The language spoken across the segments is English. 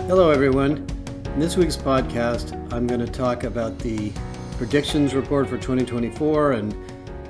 Hello, everyone. In this week's podcast, I'm going to talk about the predictions report for 2024 and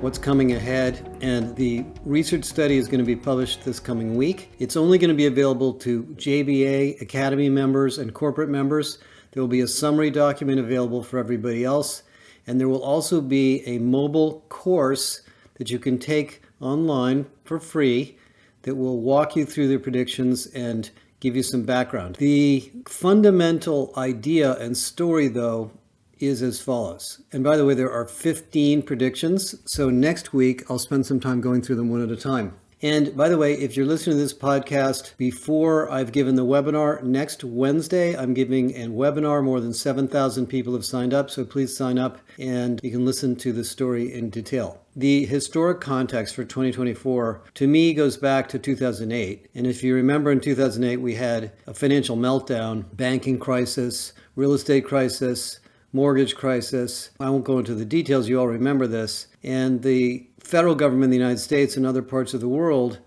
what's coming ahead. And the research study is going to be published this coming week. It's only going to be available to JBA Academy members and corporate members. There will be a summary document available for everybody else. And there will also be a mobile course that you can take online for free that will walk you through the predictions and give you some background. The fundamental idea and story, though, is as follows. And by the way, there are 15 predictions. So next week, I'll spend some time going through them one at a time. And by the way, if you're listening to this podcast before I've given the webinar, next Wednesday, I'm giving a webinar. More than 7,000 people have signed up. So please sign up and you can listen to the story in detail. The historic context for 2024, to me, goes back to 2008. And if you remember, in 2008, we had a financial meltdown, banking crisis, real estate crisis, mortgage crisis. I won't go into the details. You all remember this. And the federal government in the United States and other parts of the world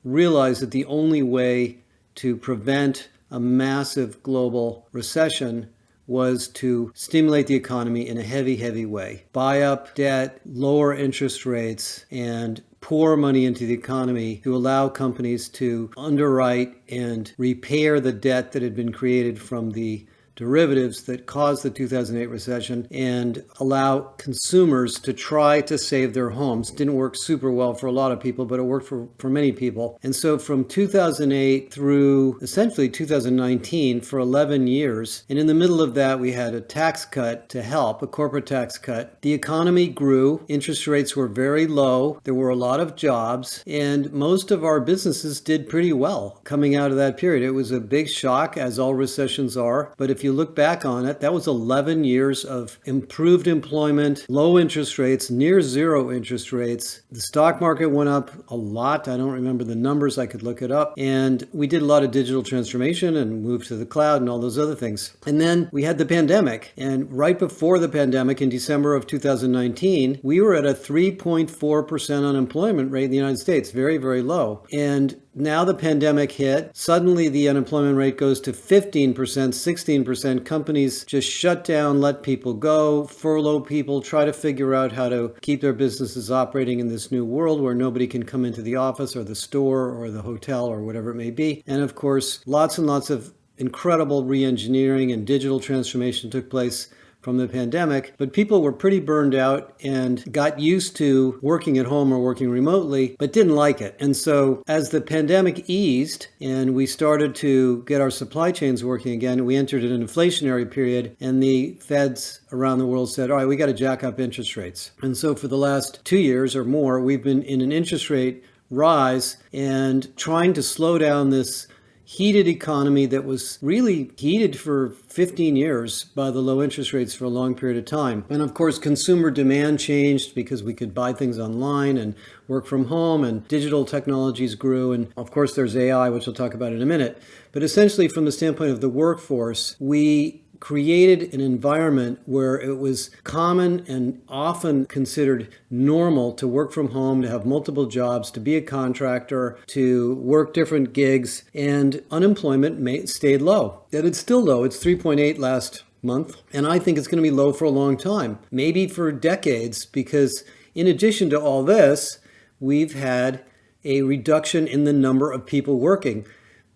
realized that the only way to prevent a massive global recession was to stimulate the economy in a heavy way. Buy up debt, lower interest rates, and pour money into the economy to allow companies to underwrite and repair the debt that had been created from the derivatives that caused the 2008 recession and allow consumers to try to save their homes. Didn't work super well for a lot of people, but it worked for many people. And so from 2008 through essentially 2019, for 11 years, and in the middle of that, we had a tax cut to help, a corporate tax cut. The economy grew, interest rates were very low, there were a lot of jobs, and most of our businesses did pretty well coming out of that period. It was a big shock, as all recessions are, but if you look back on it, that was 11 years of improved employment, low interest rates, near zero interest rates. The stock market went up a lot. I don't remember the numbers. I could look it up. And we did a lot of digital transformation and moved to the cloud and all those other things. And then we had the pandemic. And right before the pandemic, in December of 2019, we were at a 3.4% unemployment rate in the United States, very low. And now the pandemic hit. Suddenly the unemployment rate goes to 15%, 16%. Companies just shut down, let people go, furlough people, try to figure out how to keep their businesses operating in this new world where nobody can come into the office or the store or the hotel or whatever it may be. And of course, lots and lots of incredible re-engineering and digital transformation took place from the pandemic, but people were pretty burned out and got used to working at home or working remotely, but didn't like it. And so as the pandemic eased and we started to get our supply chains working again, we entered an inflationary period and the feds around the world said, all right, we got to jack up interest rates. And so for the last 2 years or more, we've been in an interest rate rise and trying to slow down this heated economy that was really heated for 15 years by the low interest rates for a long period of time. And of course, consumer demand changed because we could buy things online and work from home and digital technologies grew. And of course, there's AI, which we'll talk about in a minute. But essentially, from the standpoint of the workforce, we created an environment where it was common and often considered normal to work from home, to have multiple jobs, to be a contractor, to work different gigs, and unemployment stayed low. And it's still low. It's 3.8 last month, and I think it's going to be low for a long time, maybe for decades, because in addition to all this, we've had a reduction in the number of people working.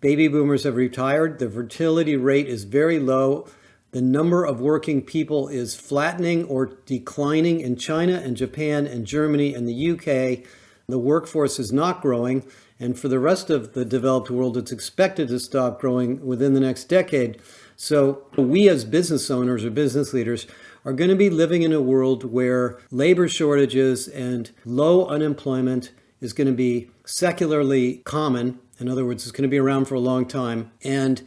Baby boomers have retired. The fertility rate is very low. The number of working people is flattening or declining in China and Japan and Germany and the UK. The workforce is not growing. And for the rest of the developed world, it's expected to stop growing within the next decade. So we as business owners or business leaders are going to be living in a world where labor shortages and low unemployment is going to be secularly common. In other words, it's going to be around for a long time. And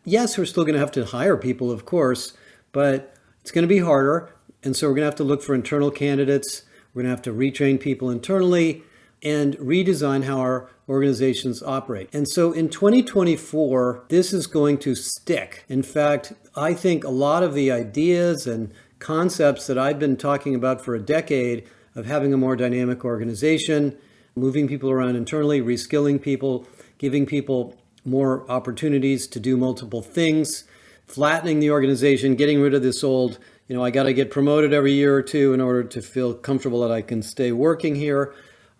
yes, we're still going to have to hire people, of course, but it's going to be harder. And so we're going to have to look for internal candidates. We're going to have to retrain people internally and redesign how our organizations operate. And so in 2024, this is going to stick. In fact, I think a lot of the ideas and concepts that I've been talking about for a decade of having a more dynamic organization, moving people around internally, reskilling people, giving people more opportunities to do multiple things, flattening the organization, getting rid of this old, I got to get promoted every year or two in order to feel comfortable that I can stay working here,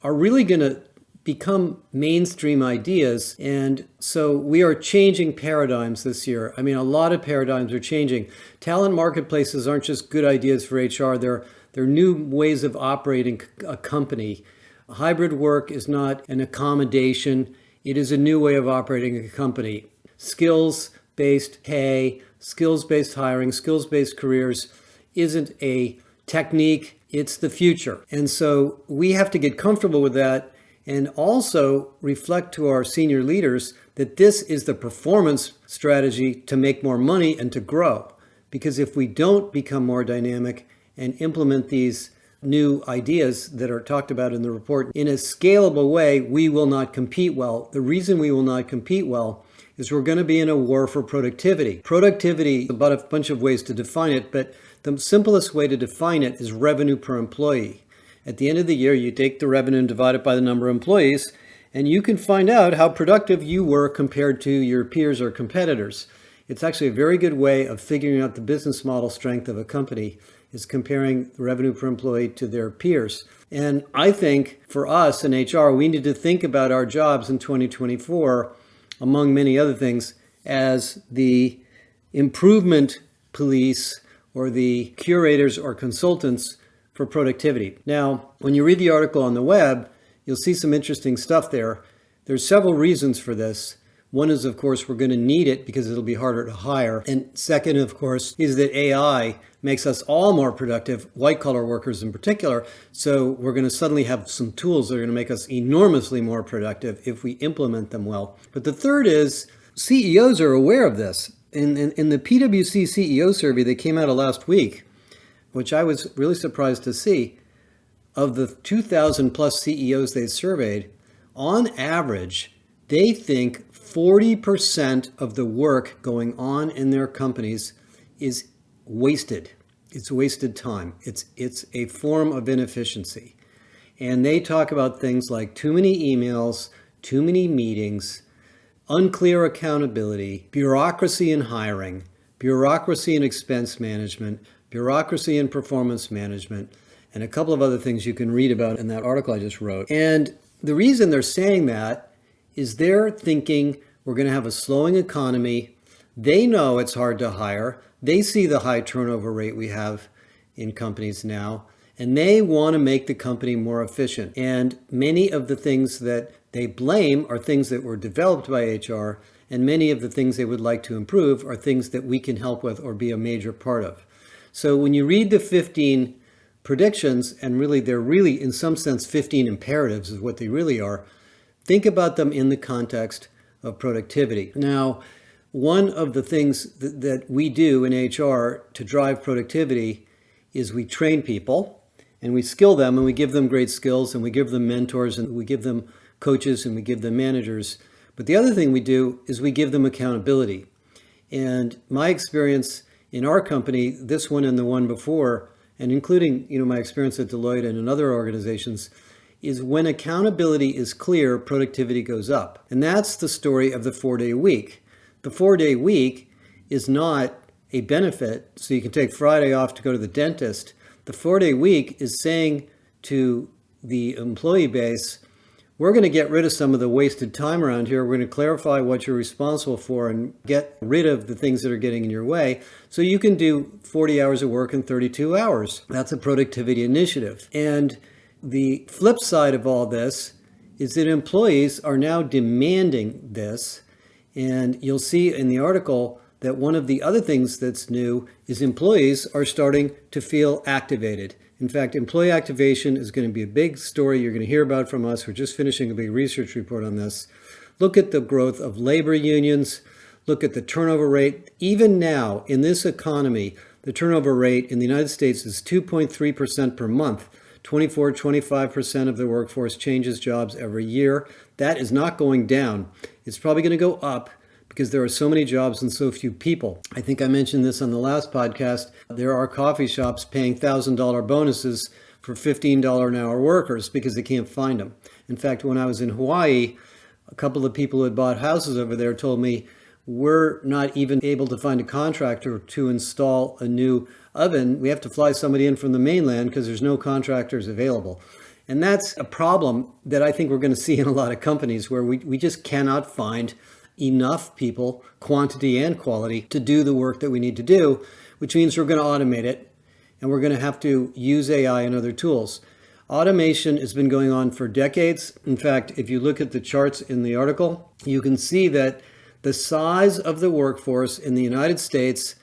are really going to become mainstream ideas. And so we are changing paradigms this year. A lot of paradigms are changing. Talent marketplaces aren't just good ideas for HR. They're new ways of operating a company. Hybrid work is not an accommodation. It is a new way of operating a company. Skills-based pay, skills-based hiring, skills-based careers isn't a technique. It's the future. And so we have to get comfortable with that and also reflect to our senior leaders that this is the performance strategy to make more money and to grow. Because if we don't become more dynamic and implement these new ideas that are talked about in the report in a scalable way, we will not compete well. The reason we will not compete well is we're going to be in a war for productivity. Productivity, about a bunch of ways to define it, but the simplest way to define it is revenue per employee. At the end of the year, you take the revenue and divide it by the number of employees, and you can find out how productive you were compared to your peers or competitors. It's actually a very good way of figuring out the business model strength of a company, is comparing the revenue per employee to their peers. And I think for us in HR, we need to think about our jobs in 2024, among many other things, as the improvement police or the curators or consultants for productivity. Now, when you read the article on the web, you'll see some interesting stuff there. There's several reasons for this. One is, of course, we're going to need it because it'll be harder to hire. And second, of course, is that AI makes us all more productive, white-collar workers in particular. So we're going to suddenly have some tools that are going to make us enormously more productive if we implement them well. But the third is CEOs are aware of this. In the PwC CEO survey that came out of last week, which I was really surprised to see, of the 2,000 plus CEOs they surveyed, on average, they think 40% of the work going on in their companies is wasted. It's wasted time. It's a form of inefficiency. And they talk about things like too many emails, too many meetings, unclear accountability, bureaucracy in hiring, bureaucracy in expense management, bureaucracy in performance management, and a couple of other things you can read about in that article I just wrote. And the reason they're saying that is they're thinking we're going to have a slowing economy. They know it's hard to hire. They see the high turnover rate we have in companies now, and they want to make the company more efficient. And many of the things that they blame are things that were developed by HR, and many of the things they would like to improve are things that we can help with or be a major part of. So when you read the 15 predictions, and really they're really in some sense 15 imperatives is what they really are, think about them in the context of productivity. Now, one of the things that we do in HR to drive productivity is we train people and we skill them and we give them great skills and we give them mentors and we give them coaches and we give them managers. But the other thing we do is we give them accountability. And my experience in our company, this one and the one before, and including my experience at Deloitte and in other organizations, is when accountability is clear, productivity goes up. And that's the story of the 4-day week. The 4-day week is not a benefit, so you can take Friday off to go to the dentist. The 4-day week is saying to the employee base, we're going to get rid of some of the wasted time around here. We're going to clarify what you're responsible for and get rid of the things that are getting in your way so you can do 40 hours of work in 32 hours. That's a productivity initiative. And the flip side of all this is that employees are now demanding this. And you'll see in the article that one of the other things that's new is employees are starting to feel activated. In fact, employee activation is going to be a big story you're going to hear about from us. We're just finishing a big research report on this. Look at the growth of labor unions. Look at the turnover rate. Even now, in this economy, the turnover rate in the United States is 2.3% per month. 25% of the workforce changes jobs every year. That is not going down. It's probably going to go up because there are so many jobs and so few people. I think I mentioned this on the last podcast. There are coffee shops paying $1,000 bonuses for $15 an hour workers because they can't find them. In fact, when I was in Hawaii, a couple of people who had bought houses over there told me, we're not even able to find a contractor to install a new oven. We have to fly somebody in from the mainland because there's no contractors available. And that's a problem that I think we're going to see in a lot of companies where we just cannot find enough people, quantity and quality, to do the work that we need to do, which means we're going to automate it and we're going to have to use AI and other tools. Automation has been going on for decades. In fact, if you look at the charts in the article, you can see that the size of the workforce in the United States,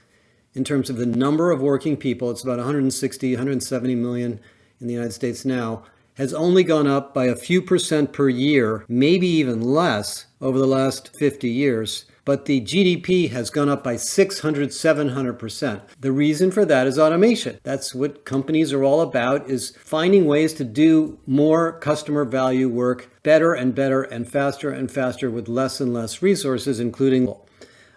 in terms of the number of working people, it's about 160, 170 million in the United States now, has only gone up by a few percent per year, maybe even less over the last 50 years. But the GDP has gone up by 600, 700%. The reason for that is automation. That's what companies are all about, is finding ways to do more customer value work better and faster with less and less resources, including.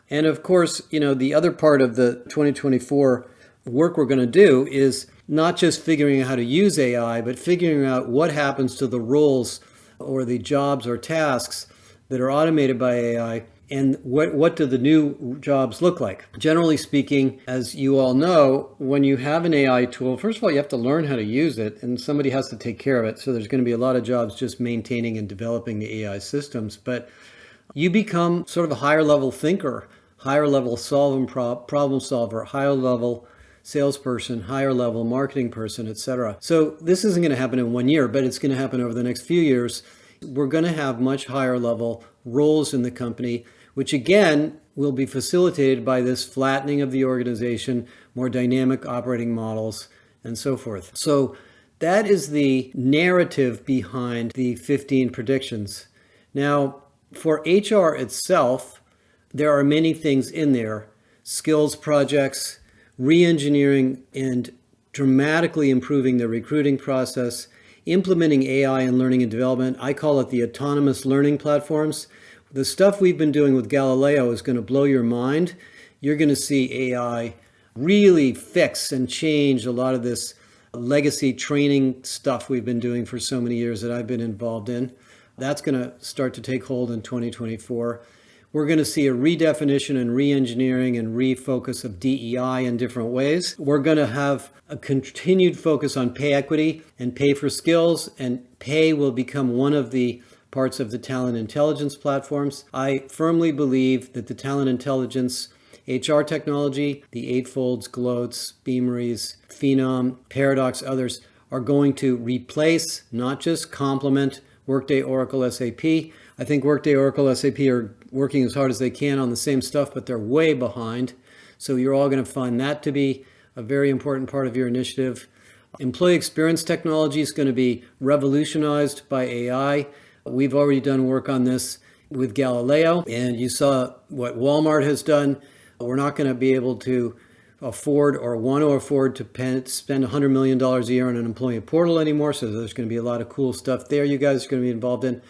And of course, the other part of the 2024 work we're going to do is not just figuring out how to use AI, but figuring out what happens to the roles or the jobs or tasks that are automated by AI, and what do the new jobs look like. Generally speaking, as you all know, when you have an AI tool, first of all, you have to learn how to use it, and somebody has to take care of it. So there's going to be a lot of jobs just maintaining and developing the AI systems. But you become sort of a higher level thinker, higher level problem solver, higher level salesperson, higher level marketing person, etc. So this isn't going to happen in 1 year, but it's going to happen over the next few years. We're going to have much higher level roles in the company, which again will be facilitated by this flattening of the organization, more dynamic operating models, and so forth. So that is the narrative behind the 15 predictions. Now, for HR itself, there are many things in there: skills projects, re-engineering and dramatically improving the recruiting process, implementing AI in learning and development. I call it the autonomous learning platforms. The stuff we've been doing with Galileo is going to blow your mind. You're going to see AI really fix and change a lot of this legacy training stuff we've been doing for so many years that I've been involved in. That's going to start to take hold in 2024. We're going to see a redefinition and re-engineering and refocus of DEI in different ways. We're going to have a continued focus on pay equity and pay for skills, and pay will become one of the parts of the talent intelligence platforms. I firmly believe that the talent intelligence HR technology, the Eightfolds, Gloats, Beameries, Phenom, Paradox, others, are going to replace, not just complement, Workday, Oracle, SAP. I think Workday, Oracle, SAP are working as hard as they can on the same stuff, but they're way behind. So you're all going to find that to be a very important part of your initiative. Employee experience technology is going to be revolutionized by AI. We've already done work on this with Galileo, and you saw what Walmart has done. We're not going to be able to afford or want to afford to spend $100 million a year on an employee portal anymore. So there's going to be a lot of cool stuff there you guys are going to be involved in.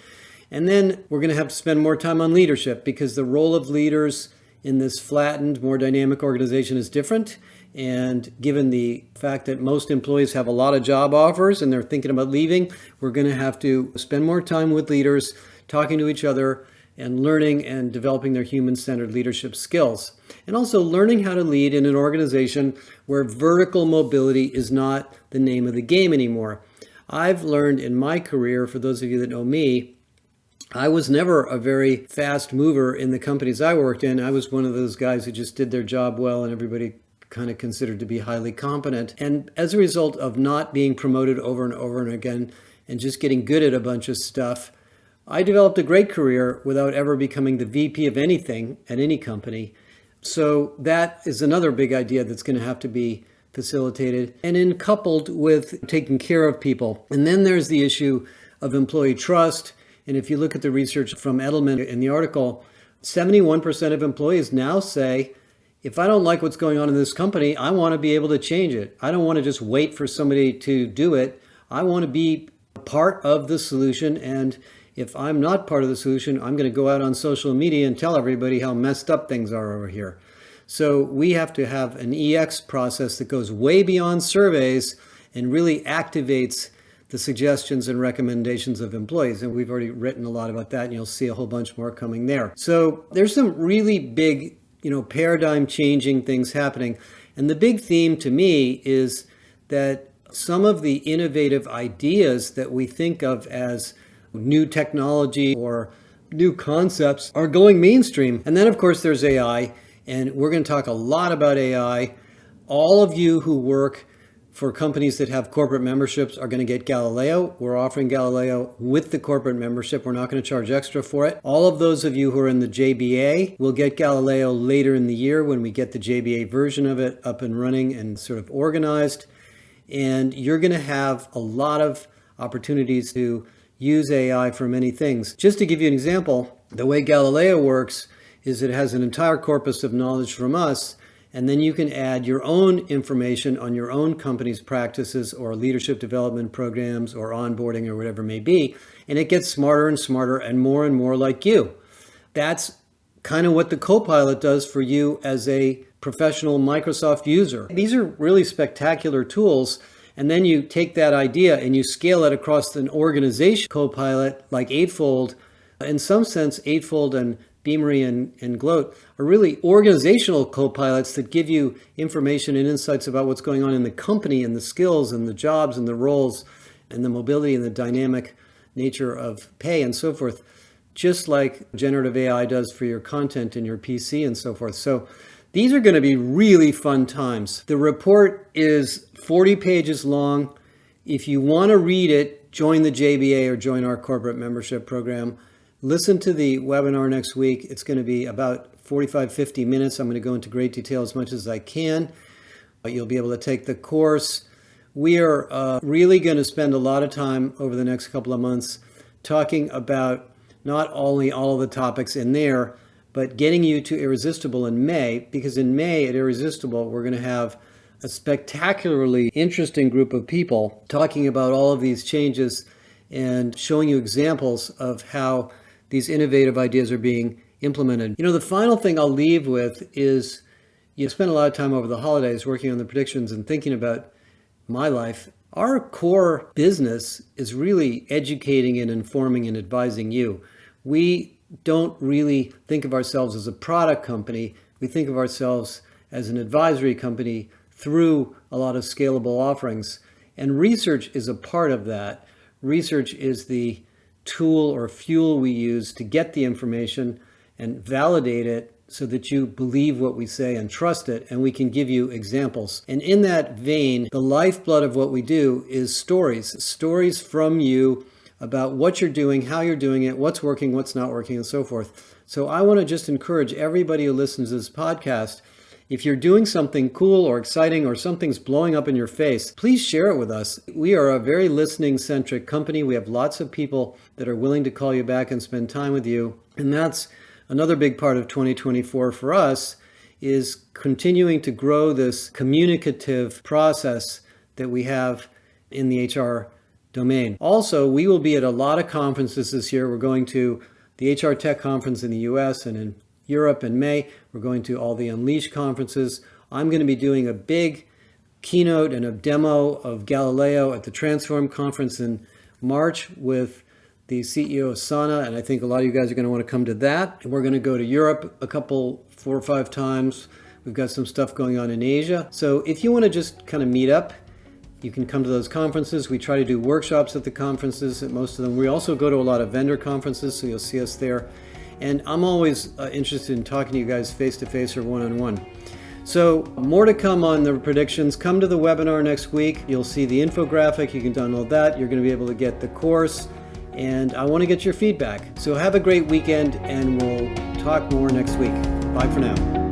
And then we're going to have to spend more time on leadership, because the role of leaders in this flattened, more dynamic organization is different. And given the fact that most employees have a lot of job offers and they're thinking about leaving, we're going to have to spend more time with leaders, talking to each other and learning and developing their human-centered leadership skills. And also learning how to lead in an organization where vertical mobility is not the name of the game anymore. I've learned in my career, for those of you that know me, I was never a very fast mover in the companies I worked in. I was one of those guys who just did their job well and everybody kind of considered to be highly competent. And as a result of not being promoted over and over and again and just getting good at a bunch of stuff, I developed a great career without ever becoming the VP of anything at any company. So that is another big idea that's going to have to be facilitated, and then coupled with taking care of people. And then there's the issue of employee trust. And if you look at the research from Edelman in the article, 71% of employees now say, if I don't like what's going on in this company, I want to be able to change it. I don't want to just wait for somebody to do it. I want to be part of the solution. And if I'm not part of the solution, I'm going to go out on social media and tell everybody how messed up things are over here. So we have to have an EX process that goes way beyond surveys and really activates the suggestions and recommendations of employees. And we've already written a lot about that, and you'll see a whole bunch more coming there. So there's some really big, paradigm changing things happening. And the big theme to me is that some of the innovative ideas that we think of as new technology or new concepts are going mainstream. And then, of course, there's AI, and we're going to talk a lot about AI. All of you who work for companies that have corporate memberships are going to get Galileo. We're offering Galileo with the corporate membership. We're not going to charge extra for it. All of those of you who are in the JBA will get Galileo later in the year when we get the JBA version of it up and running and sort of organized. And you're going to have a lot of opportunities to use AI for many things. Just to give you an example, the way Galileo works is it has an entire corpus of knowledge from us, and then you can add your own information on your own company's practices or leadership development programs or onboarding or whatever it may be, and it gets smarter and smarter and more like you. That's kind of what the Copilot does for you as a professional Microsoft user. These are really spectacular tools, and then you take that idea and you scale it across an organization. Copilot, like Eightfold, in some sense, Eightfold and Beamery and Gloat are really organizational co-pilots that give you information and insights about what's going on in the company and the skills and the jobs and the roles and the mobility and the dynamic nature of pay and so forth, just like generative AI does for your content in your PC and so forth. So these are going to be really fun times. The report is 40 pages long. If you want to read it, join the JBA or join our corporate membership program. Listen to the webinar next week. It's going to be about 45, 50 minutes. I'm going to go into great detail as much as I can. You'll be able to take the course. We are really going to spend a lot of time over the next couple of months talking about not only all of the topics in there, but getting you to Irresistible in May, because in May at Irresistible, we're going to have a spectacularly interesting group of people talking about all of these changes and showing you examples of how these innovative ideas are being implemented. The final thing I'll leave with is you spent a lot of time over the holidays working on the predictions and thinking about my life. Our core business is really educating and informing and advising you. We don't really think of ourselves as a product company. We think of ourselves as an advisory company through a lot of scalable offerings. And research is a part of that. Research is the tool or fuel we use to get the information and validate it so that you believe what we say and trust it, and we can give you examples. And in that vein, the lifeblood of what we do is stories from you about what you're doing, how you're doing it, what's working, what's not working, and so forth. So I want to just encourage everybody who listens to this podcast, if you're doing something cool or exciting or something's blowing up in your face, please share it with us. We are a very listening-centric company. We have lots of people that are willing to call you back and spend time with you. And that's another big part of 2024 for us, is continuing to grow this communicative process that we have in the HR domain. Also, we will be at a lot of conferences this year. We're going to the HR Tech Conference in the US and in Europe in May. We're going to all the Unleash conferences. I'm going to be doing a big keynote and a demo of Galileo at the Transform conference in March with the CEO of Sana, and I think a lot of you guys are going to want to come to that. And we're going to go to Europe a couple, 4 or 5 times. We've got some stuff going on in Asia. So if you want to just kind of meet up, you can come to those conferences. We try to do workshops at the conferences, at most of them. We also go to a lot of vendor conferences, so you'll see us there. And I'm always interested in talking to you guys face-to-face or one-on-one. So more to come on the predictions. Come to the webinar next week. You'll see the infographic. You can download that. You're going to be able to get the course. And I want to get your feedback. So have a great weekend, and we'll talk more next week. Bye for now.